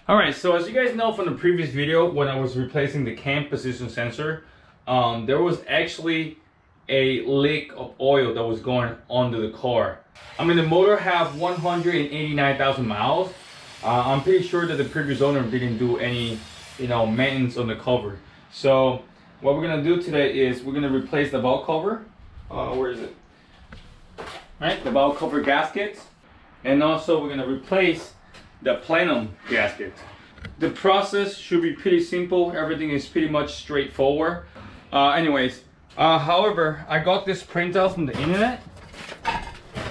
Alright, so as you guys know from the previous video when I was replacing the cam position sensor, there was actually a leak of oil that was going under the car. I mean, the motor have 189,000 miles. I'm pretty sure that the previous owner didn't do any, maintenance on the cover. So what we're gonna do today is we're gonna replace the valve cover. Where is it? Right, the valve cover gasket, and also we're gonna replace the plenum gasket. The process should be pretty simple. Everything is pretty much straightforward. However, I got this printout from the internet.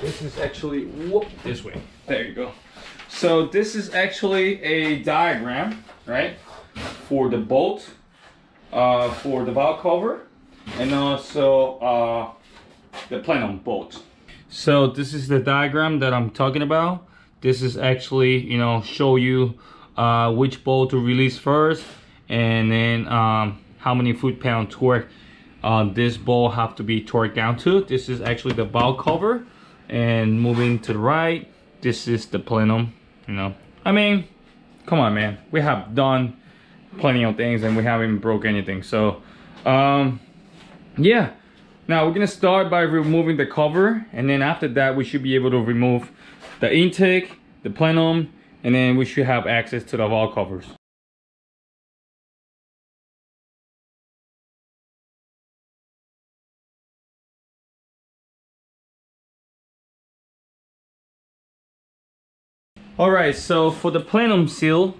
This is actually, this way. There you go. So this is actually a diagram, right, for the bolt, for the valve cover, and also the plenum bolt. So this is the diagram that I'm talking about. This is actually, show you which bolt to release first, and then how many foot-pound torque this bolt have to be torqued down to. This is actually the valve cover, and moving to the right, this is the plenum. I mean, come on, man. We have done plenty of things and we haven't broke anything. So, yeah. Now we're gonna start by removing the cover, and then after that we should be able to remove the intake, the plenum, and then we should have access to the valve covers. Alright, so for the plenum seal,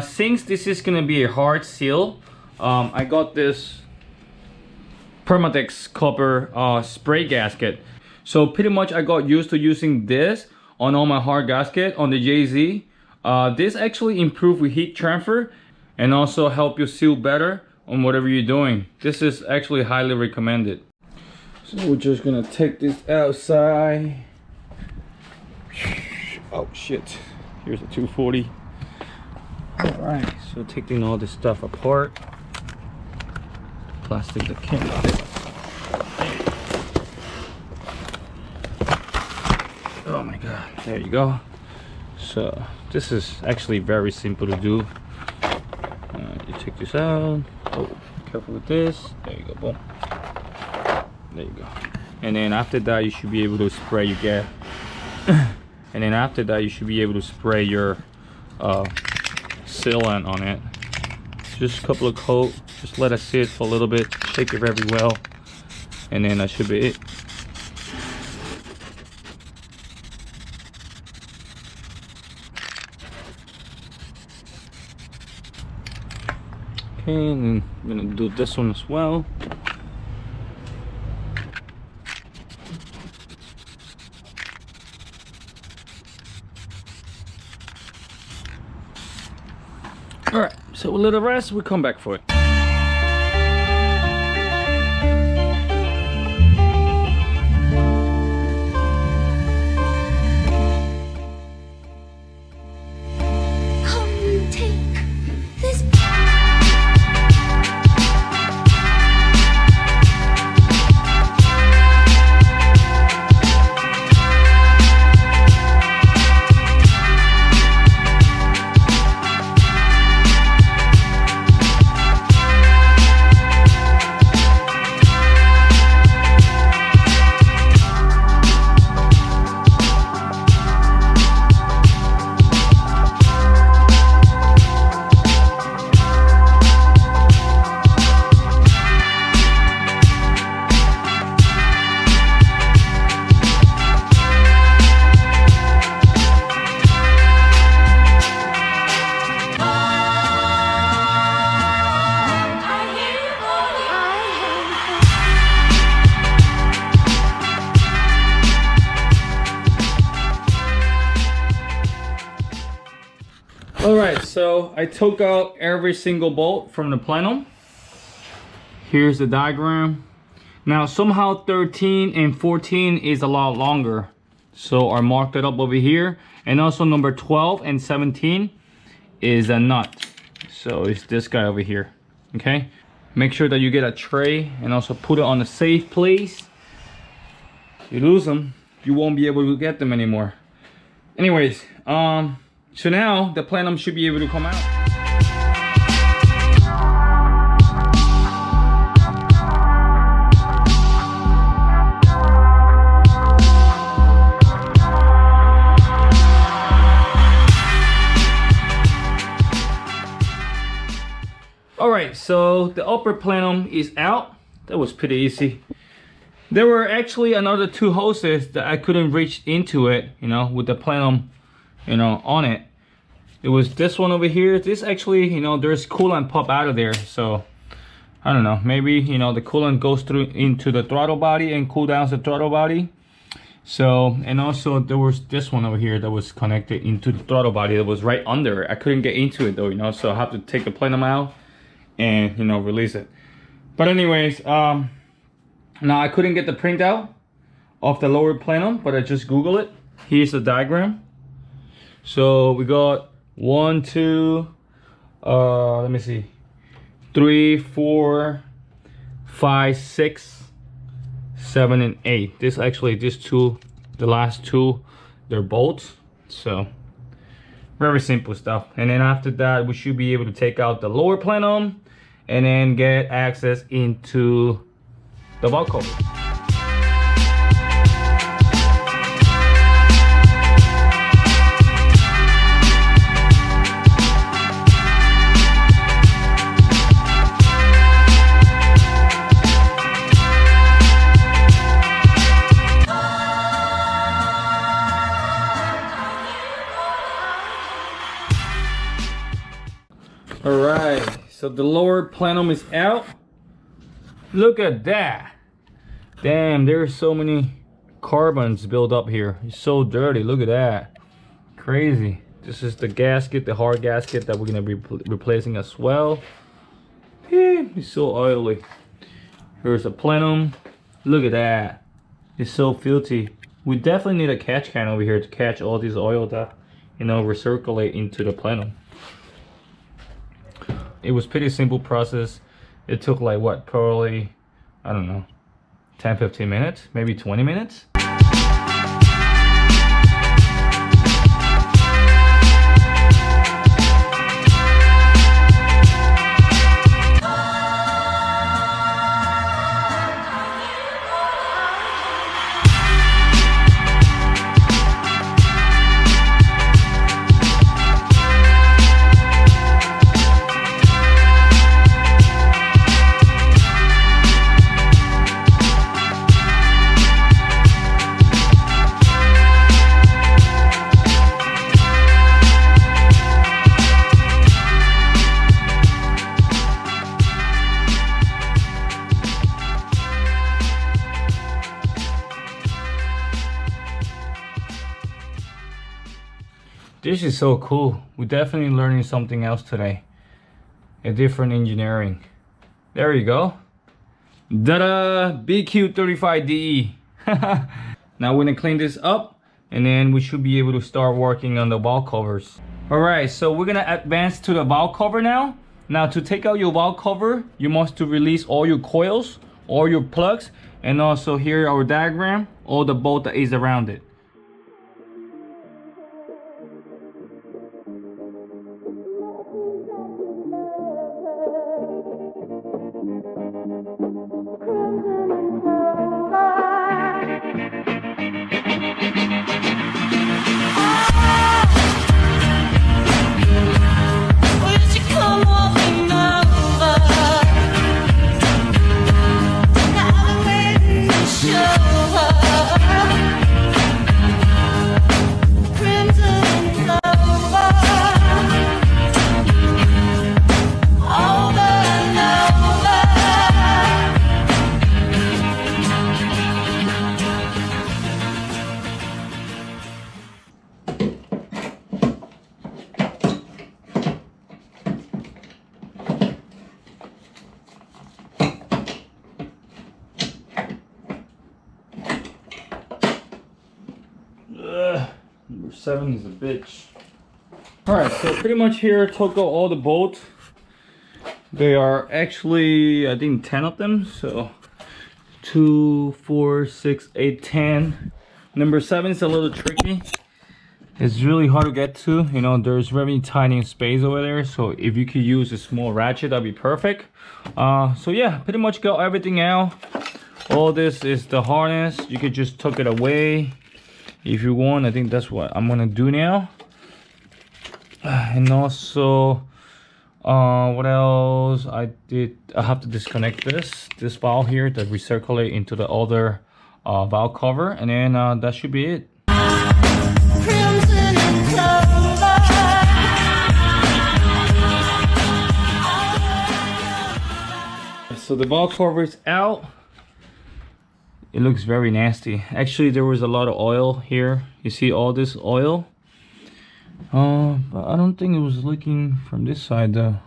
since this is gonna be a hard seal, I got this Permadex copper spray gasket. So pretty much I got used to using this on all my hard gasket on the JZ. This actually improves with heat transfer and also help you seal better on whatever you're doing. This is actually highly recommended. So we're just gonna take this outside. Oh shit, here's a 240. Alright, so taking all this stuff apart. Plastic that came out. Oh my god, there you go. So this is actually very simple to do. You take this out. Oh, careful with this. There you go, boom. There you go. And then after that you should be able to spray your gas. And then after that you should be able to spray your sealant on it. Just a couple of coats, just let it sit for a little bit, shake it very well, and then that should be it. Okay, and then I'm gonna do this one as well. Alright, so a little rest, we'll come back for it. Alright, so I took out every single bolt from the plenum. Here's the diagram. Now somehow 13 and 14 is a lot longer, so I marked it up over here. And also number 12 and 17 is a nut, so it's this guy over here. Okay, make sure that you get a tray and also put it on a safe place. If you lose them, you won't be able to get them anymore. Anyways, So now the plenum should be able to come out. Alright, so the upper plenum is out. That was pretty easy. There were actually another 2 hoses that I couldn't reach into it, you know, with the plenum, you know, on it. It was this one over here. This actually, you know, there's coolant pop out of there. So, I don't know, maybe, you know, the coolant goes through into the throttle body and cool down the throttle body. So, and also there was this one over here that was connected into the throttle body that was right under it. I couldn't get into it though, you know, so I have to take the plenum out and, you know, release it. But anyways, now I couldn't get the printout of the lower plenum, but I just Google it. Here's the diagram. So we got 1, 2, let me see, 3, 4, 5, 6, 7, and 8. This actually, these 2, the last 2, they're bolts. So very simple stuff. And then after that, we should be able to take out the lower plenum and then get access into the valve cover. Alright, so the lower plenum is out. Look at that. Damn, there's so many carbons built up here. It's so dirty, look at that. Crazy. This is the gasket, the hard gasket that we're gonna be replacing as well. It's so oily. Here's the plenum. Look at that. It's so filthy. We definitely need a catch can over here to catch all this oil that, you know, recirculate into the plenum. It was pretty simple process. It took like what, probably, I don't know, 10-15 minutes, maybe 20 minutes. This is so cool. We're definitely learning something else today. A different engineering. There you go. Ta-da! VQ35DE. Now we're gonna clean this up and then we should be able to start working on the valve covers. Alright, so we're gonna advance to the valve cover now. Now to take out your valve cover, you must to release all your coils, all your plugs, and also here our diagram, all the bolt that is around it. Number 7 is a bitch. Alright, so pretty much here took out all the bolts. They are actually, I think, 10 of them. So 2, 4, 6, 8, 10. Number 7 is a little tricky. It's really hard to get to, you know, there's very tiny space over there, so if you could use a small ratchet, that'd be perfect. So yeah, pretty much got everything out. All this is the harness. You could just tuck it away if you want. I think that's what I'm gonna do now. And also, what else I did, I have to disconnect this valve here to recirculate into the other valve cover, and then that should be it. So the valve cover is out. It looks very nasty. Actually, there was a lot of oil here. You see all this oil? But I don't think it was leaking from this side though.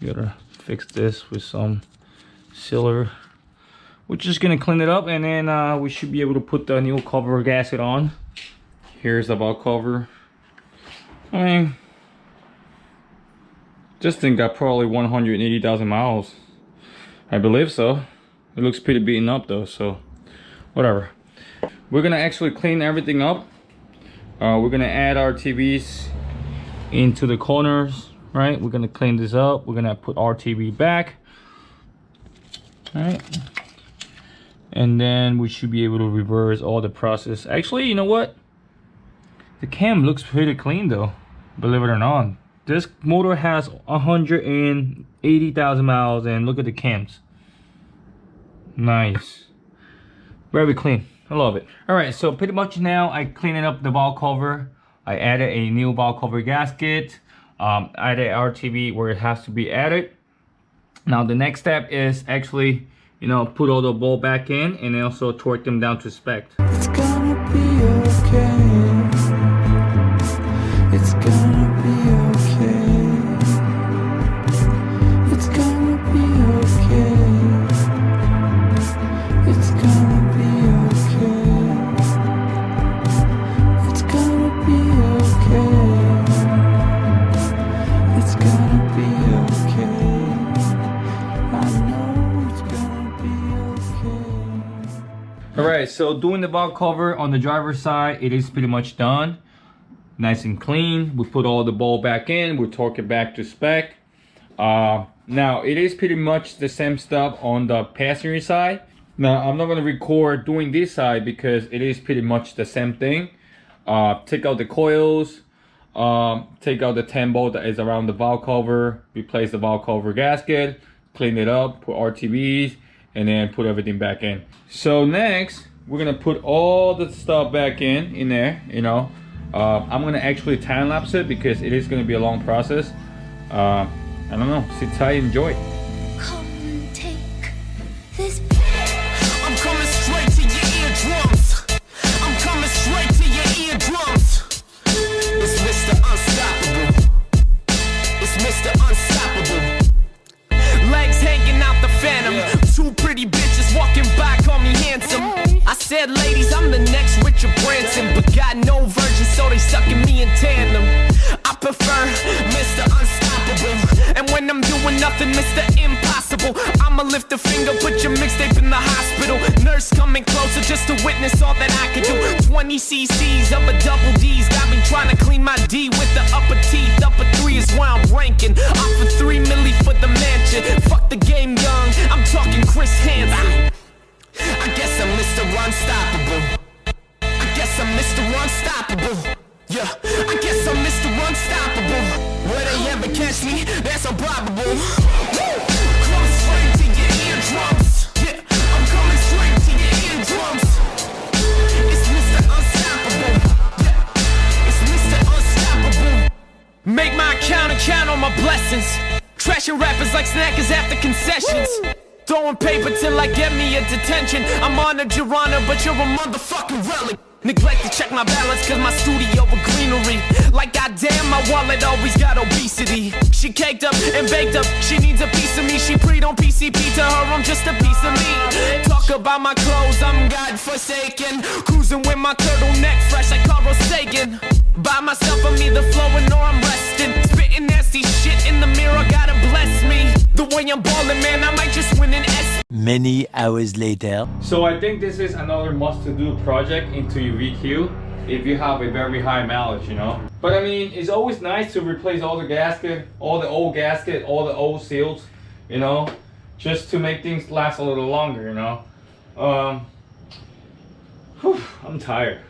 Gotta fix this with some sealer. We're just gonna clean it up, and then we should be able to put the new cover gasket on. Here's the valve cover. I mean, this thing got probably 180,000 miles. I believe so. It looks pretty beaten up though, so whatever. We're gonna actually clean everything up. We're gonna add our TVs into the corners, right? We're gonna clean this up. We're gonna put our TV back, all right? And then we should be able to reverse all the process. Actually, you know what? The cam looks pretty clean though, believe it or not. This motor has 180,000 miles, and look at the cams. Nice. Very clean. I love it. Alright, so pretty much now I cleaned up the valve cover. I added a new valve cover gasket. Added RTV where it has to be added. Now the next step is actually, you know, put all the bolt back in and also torque them down to spec. It's gonna be okay. It's gonna be okay. It's gonna be okay. It's gonna be okay. It's gonna be okay. It's gonna be okay. I know it's gonna be okay. Alright, so doing the valve cover on the driver's side, it is pretty much done. Nice and clean. We put all the bolt back in, we torque it back to spec. Now it is pretty much the same stuff on the passenger side. Now I'm not going to record doing this side because it is pretty much the same thing. Take out the coils, take out the 10 bolt that is around the valve cover, replace the valve cover gasket, clean it up, put RTVs, and then put everything back in. So next we're gonna put all the stuff back in there, you know. I'm gonna actually time lapse it because it is gonna be a long process. I don't know, sit tight, enjoy. Come take this. I'm coming straight to your eardrums. I'm coming straight to your eardrums. It's Mr. Unstoppable. It's Mr. Unstoppable. Legs hanging out the phantom. Two pretty bitches walking by, call me handsome. I said, ladies, I'm the next Richard Branson, but got no virgin, so they sucking me in tandem. I prefer Mr. Unstoppable, and when I'm doing nothing, Mr. Impossible. I'ma lift a finger, put your mixtape in the hospital. Nurse coming closer just to witness all that I can do. 20 cc's of a double D's got me trying to clean my D with the upper teeth. Upper 3 is where I'm ranking. Off for 3 milli for the mansion. Fuck the game young, I'm talking Chris Hansen. I guess I'm Mr. Unstoppable. I guess I'm Mr. Unstoppable. Yeah, I guess I'm Mr. Unstoppable. Will they ever catch me? That's improbable. Coming straight to your eardrums. Yeah, I'm coming straight to your eardrums. It's Mr. Unstoppable. Yeah, it's Mr. Unstoppable. Make my account and count on my blessings. Trashing rappers like snackers after concessions. Throwing paper till I get me a detention. I'm honored, your honor, but you're a motherfucking relic. Neglect to check my balance cause my studio with greenery. Like goddamn, my wallet always got obesity. She caked up and baked up, she needs a piece of me. She preyed on PCP, to her I'm just a piece of me. Talk about my clothes, I'm God-forsaken. Cruising with my turtleneck fresh like Carl Sagan. By myself, I'm either flowing or I'm resting. Spitting nasty shit in the mirror, gotta bless me. The way I'm ballin', man, I might just win an S. Many hours later. So I think this is another must-to-do project into your VQ. if you have a very high mileage, you know. But I mean, it's always nice to replace all the gasket, all the old seals, you know, just to make things last a little longer, you know. I'm tired.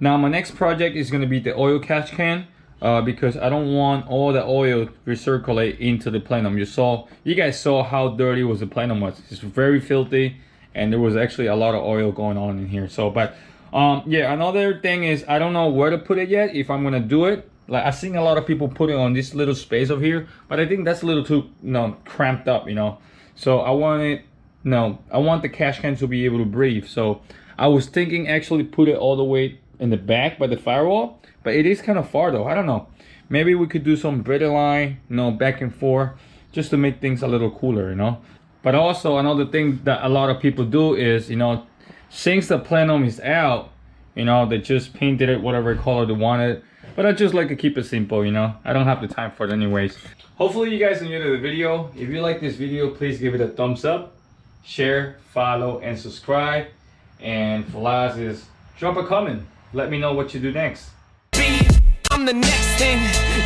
Now my next project is gonna be the oil catch can, because I don't want all the oil recirculate into the plenum. You guys saw how dirty the plenum was. It's very filthy, and there was actually a lot of oil going on in here. So, but yeah, another thing is I don't know where to put it yet. If I'm gonna do it, like I've seen a lot of people put it on this little space over here, but I think that's a little too, you know, cramped up, you know. So I want the catch can to be able to breathe. So I was thinking actually put it all the way in the back by the firewall, but it is kind of far though. I don't know. Maybe we could do some braided line, you know, back and forth, just to make things a little cooler, you know. But also another thing that a lot of people do is, you know, since the plenum is out, you know, they just painted it whatever color they wanted. But I just like to keep it simple, you know. I don't have the time for it anyways. Hopefully you guys enjoyed the video. If you like this video, please give it a thumbs up, share, follow, and subscribe. And for last is drop a comment. Let me know what you do next. I'm the next thing,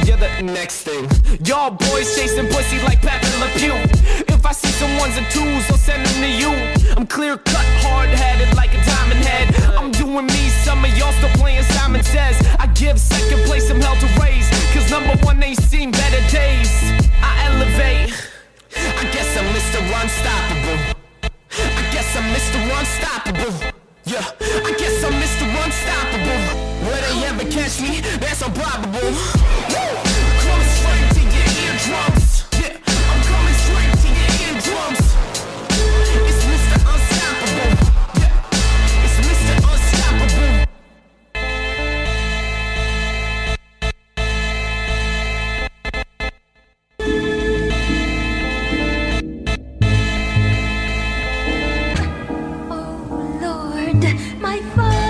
you're the next thing. Y'all boys chasing pussy like Pep and Le Pew. If I see someone's a twos, I'll send them to you. I'm clear cut, hard headed like a diamond head. I'm doing me, some of y'all still playing Simon Says. I give second place some hell to raise, cause #1 ain't seen better days. I elevate, I guess I'm Mr. Unstoppable. I guess I'm Mr. Unstoppable. Yeah, I guess I'm Mr. Unstoppable. Will they ever catch me? That's improbable. Coming straight to your eardrums. Yeah, I'm coming straight to your eardrums. It's Mr. Unstoppable. Yeah, it's Mr. Unstoppable. Oh Lord, my father.